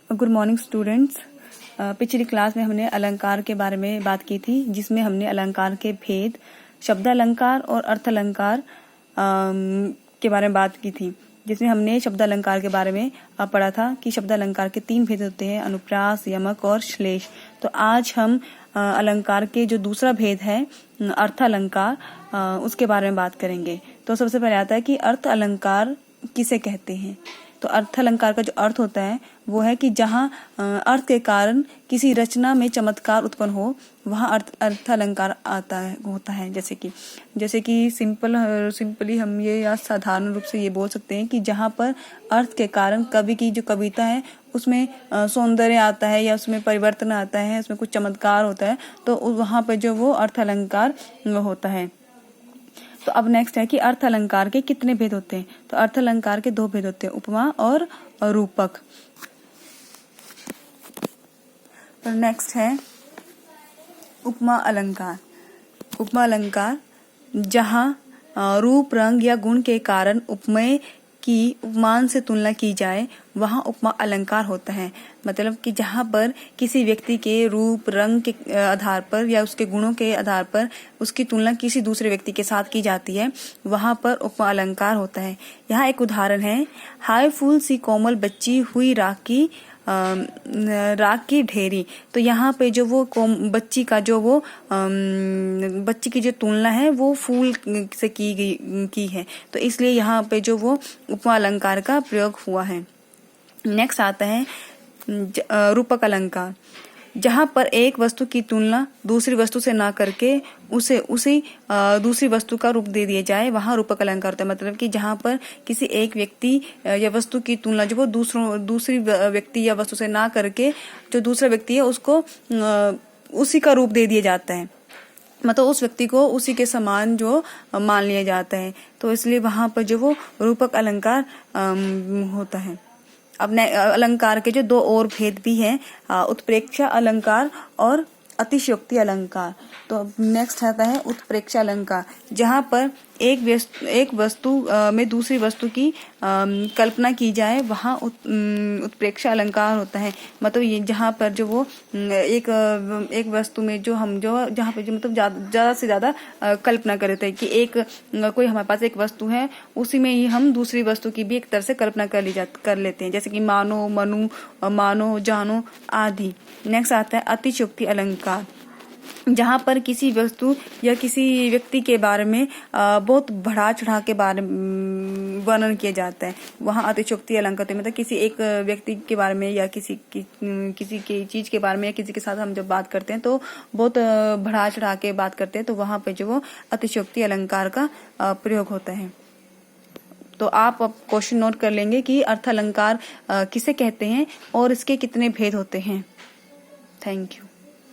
Good morning students. पिछली class में हमने अलंकार के बारे में बात की थी, जिसमें हमने अलंकार के भेद, शब्दालंकार और अर्थालंकार के बारे में बात की थी। जिसमें हमने शब्दालंकार के बारे में पढ़ा था कि शब्दालंकार के 3 भेद होते हैं, अनुप्रास, यमक और श्लेष। तो आज हम अलंकार के जो दूसरा भेद है अर्थालंकार, उसके बारे में बात करेंगे। तो सबसे पहले आता है कि अर्थ अलंकार किसे कहते हैं। तो अर्थालंकार का जो अर्थ होता है वो है कि जहाँ अर्थ के कारण किसी रचना में चमत्कार उत्पन्न हो, वहाँ अर्थालंकार होता है। जैसे कि सिंपली हम ये या साधारण रूप से ये बोल सकते हैं कि जहाँ पर अर्थ के कारण कवि की जो कविता है उसमें सौंदर्य आता है या उसमें परिवर्तन आता है, उसमें कुछ चमत्कार होता है, तो वहाँ पर जो वो अर्थालंकार होता है। तो अब नेक्स्ट है कि अर्थ अलंकार के कितने भेद होते हैं। तो अर्थ अलंकार के 2 भेद होते हैं, उपमा और रूपक। तो नेक्स्ट है उपमा अलंकार। उपमा अलंकार जहाँ रूप, रंग या गुण के कारण उपमेय की उपमान से तुलना की जाए, वहाँ उपमा अलंकार होता है। मतलब कि जहाँ पर किसी व्यक्ति के रूप, रंग के आधार पर या उसके गुणों के आधार पर उसकी तुलना किसी दूसरे व्यक्ति के साथ की जाती है, वहाँ पर उपमा अलंकार होता है। यहाँ एक उदाहरण है, हाय फूल सी कोमल बच्ची हुई राख की ढेरी। तो यहाँ पे जो वो बच्ची की जो तुलना है वो फूल से की है, तो इसलिए यहाँ पे जो वो उपमा अलंकार का प्रयोग हुआ है। नेक्स्ट आता है रूपक अलंकार, जहाँ पर एक वस्तु की तुलना दूसरी वस्तु से ना करके उसे दूसरी वस्तु का रूप दे दिया जाए, वहाँ रूपक अलंकार होता है। मतलब कि जहाँ पर किसी एक व्यक्ति या वस्तु की तुलना जो वो दूसरी व्यक्ति या वस्तु से ना करके जो दूसरा व्यक्ति है उसको उसी का रूप दे दिया जाता है, मतलब उस व्यक्ति को उसी के समान जो मान लिया जाता है, तो इसलिए वहाँ पर जो वो रूपक अलंकार होता है। अब अलंकार के जो 2 और भेद भी हैं, उत्प्रेक्षा अलंकार और अतिशयोक्ति अलंकार। तो नेक्स्ट आता है उत्प्रेक्षा अलंकार, जहाँ पर एक वस्तु में दूसरी वस्तु की कल्पना की जाए, वहाँ उत्प्रेक्षा अलंकार होता है। मतलब ये जहाँ पर जो वो एक वस्तु में जहाँ पे जो मतलब ज्यादा से ज्यादा कल्पना करते हैं कि कोई हमारे पास एक वस्तु है, उसी में ही हम दूसरी वस्तु की भी एक तरह से कल्पना कर लेते हैं, जैसे कि मानो, मनु, मानो, जानो आदि। नेक्स्ट आता है अतिशयोक्ति अलंकार, जहाँ पर किसी वस्तु या किसी व्यक्ति के बारे में बहुत बढ़ा चढ़ा के वर्णन किया जाता है, वहाँ अतिशयोक्ति अलंकार होते हैं। मतलब किसी एक व्यक्ति के बारे में या किसी की चीज के बारे में या किसी के साथ हम जब बात करते हैं तो बहुत बढ़ा चढ़ा के बात करते हैं, तो वहाँ पे जो वो अतिशयोक्ति अलंकार का प्रयोग होता है। तो आप अब क्वेश्चन नोट कर लेंगे कि अर्थ अलंकार किसे कहते हैं और इसके कितने भेद होते हैं। Thank you.